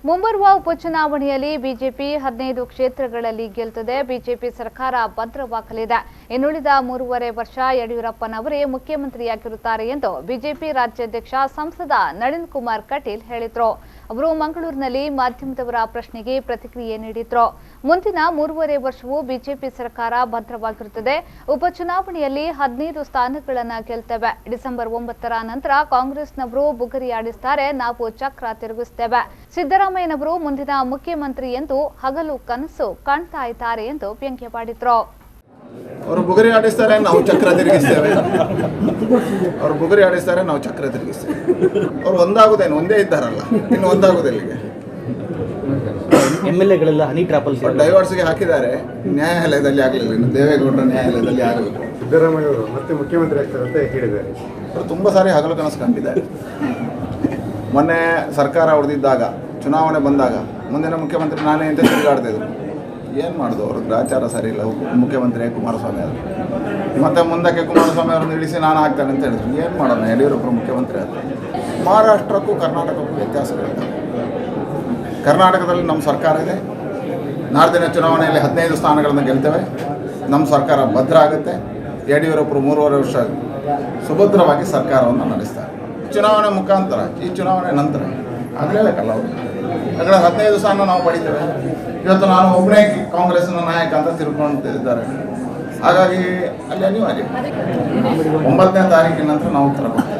ಮುಂಬರುವ ಉಪಚುನಾವಣೆಯಲ್ಲಿ ಬಿಜೆಪಿ 15 ಕ್ಷೇತ್ರಗಳಲ್ಲಿ ಗೆಲ್ಲುತ್ತದೆ. ಬಿಜೆಪಿ ಸರ್ಕಾರ ಭದ್ರವಾಗಲಿದೆ. ಇನ್ನುಳಿದ 3.5 ವರ್ಷ ಯಡಿಯೂರಪ್ಪನವರೇ ಮುಖ್ಯಮಂತ್ರಿಯಾಗಿರುತ್ತಾರೆ ಎಂದು ಬಿಜೆಪಿ ರಾಜ್ಯಾಧ್ಯಕ್ಷ ಸಂಸದ ನಳಿನ್ ಕುಮಾರ್ ಕಟೀಲ್ ಹೇಳಿದರು. ಅವರು ಮಂಗಳೂರಿನಲ್ಲಿ ಮಾಧ್ಯಮದವರ ಪ್ರಶ್ನೆಗೆ ಪ್ರತಿಕ್ರಿಯೆ ನೀಡಿದರು. ಮುಂದಿನ 3.5 ವರ್ಷವೂ ಬಿಜೆಪಿ ಸರ್ಕಾರ ಭದ್ರವಾಗಿರುತ್ತದೆ. ಉಪಚುನಾವಣೆಯಲ್ಲಿ 15 ಸ್ಥಾನಗಳನ್ನು ಗೆಲ್ಲುತ್ತೇವೆ. ಡಿಸೆಂಬರ್ 9ರ ನಂತರ ಕಾಂಗ್ರೆಸ್ನವರು ಬುಗುರಿ ಆಡಿಸುತ್ತಾರೆ, ನಾವು ಚಕ್ರ ತಿರುಗಿಸುತ್ತೇವೆ. ಸಿದ್ದರಾಮಯ್ಯನವರು ಮುಂದಿನ ಮುಖ್ಯಮಂತ್ರಿ ಎಂದು ಹಗಲು ಕನಸು ಕಾಣ್ತಾ ಇದ್ದಾರೆ ಎಂದು ವ್ಯಂಗ್ಯವಾಡಿದ್ರು. ಅವರು ಬುಗುರಿ ಆಡಿಸ್ತಾರೆ, ನಾವು ಚಕ್ರ ತಿರುಗಿಸ್ತೇವೆ. ಅವರು ಬುಗುರಿ ಆಡಿಸ್ತಾರೆ, ನಾವು ಚಕ್ರ ತಿರುಗಿಸ್ತೇವೆ. ಅವ್ರು ಒಂದಾಗುದೇನು, ಒಂದೇ ಇದ್ದಾರಲ್ಲ, ಇನ್ನು ಒಂದಾಗುದಿಲ್ಲಿಗೆ. MLAಗಳೆಲ್ಲ ಹನಿ ಟ್ರಾಪಲ್ ಡೈವರ್ಸ್ಗೆ ಹಾಕಿದ್ದಾರೆ, ನ್ಯಾಯಾಲಯದಲ್ಲಿ ಆಗಲಿಲ್ಲ. ಇನ್ನು ದೇವೇಗೌಡರ ನ್ಯಾಯಾಲಯದಲ್ಲಿ ಆಗಬೇಕು. ಸಿದ್ದರಾಮಯ್ಯ ಅವರು ಮತ್ತೆ ಮುಖ್ಯಮಂತ್ರಿ ಆಗ್ತಾರೆ ಅಂತ ಹೇಳಿದ್ದಾರೆ. ಅವರು ತುಂಬ ಸಾರಿ ಹಗಲು ಕನಸು ಕಂಡಿದ್ದಾರೆ. ಮೊನ್ನೆ ಸರ್ಕಾರ ಉಳಿದಿದ್ದಾಗ, ಚುನಾವಣೆ ಬಂದಾಗ ಮುಂದಿನ ಮುಖ್ಯಮಂತ್ರಿ ನಾನೇ ಅಂತ ತಿರುಗಾಡ್ತಿದ್ರು. ಏನು ಮಾಡೋದು, ಅವರು ಗ್ರಾಚಾರ ಸರಿ ಇಲ್ಲ. ಮುಖ್ಯಮಂತ್ರಿ ಕುಮಾರಸ್ವಾಮಿ ಅವರು ಮತ್ತೆ ಮುಂದಕ್ಕೆ ಕುಮಾರಸ್ವಾಮಿ ಅವರನ್ನು ಇಳಿಸಿ ನಾನು ಆಗ್ತೇನೆ ಅಂತ ಹೇಳಿದ್ರು. ಏನು ಮಾಡೋಣ, ಯಡಿಯೂರಪ್ಪರು ಮುಖ್ಯಮಂತ್ರಿ ಆದ. ಮಹಾರಾಷ್ಟ್ರಕ್ಕೂ ಕರ್ನಾಟಕಕ್ಕೂ ವ್ಯತ್ಯಾಸಗಳಿದೆ. ಕರ್ನಾಟಕದಲ್ಲಿ ನಮ್ಮ ಸರ್ಕಾರ ಇದೆ. ನಾಡಿನ ಚುನಾವಣೆಯಲ್ಲಿ 15 ಸ್ಥಾನಗಳನ್ನು ಗೆಲ್ತೇವೆ. ನಮ್ಮ ಸರ್ಕಾರ ಭದ್ರ ಆಗುತ್ತೆ. ಯಡಿಯೂರಪ್ಪರು 3.5 ವರ್ಷ ಸುಭದ್ರವಾಗಿ ಸರ್ಕಾರವನ್ನು ನಡೆಸ್ತಾರೆ. ಚುನಾವಣೆ ಮುಖಾಂತರ, ಈ ಚುನಾವಣೆ ನಂತರ ಆಗಲೇಬೇಕಲ್ಲ ಅವರು. ಯಾಕಂದರೆ 15 ಸ್ಥಾನ ನಾವು ಪಡಿತೇವೆ. ಇವತ್ತು ನಾನು ಒಬ್ಬನೇ ಕಾಂಗ್ರೆಸ್ನ ನಾಯಕ ಅಂತ ತಿಳ್ಕೊಂಡಿದ್ದಾರೆ. ಹಾಗಾಗಿ ಅಲ್ಲಿ ಅನಿವಾರ್ಯ 9ನೇ ತಾರೀಕಿನ ನಂತರ ನಾವು ಉತ್ತರ ಕೊಡ್ತೇವೆ.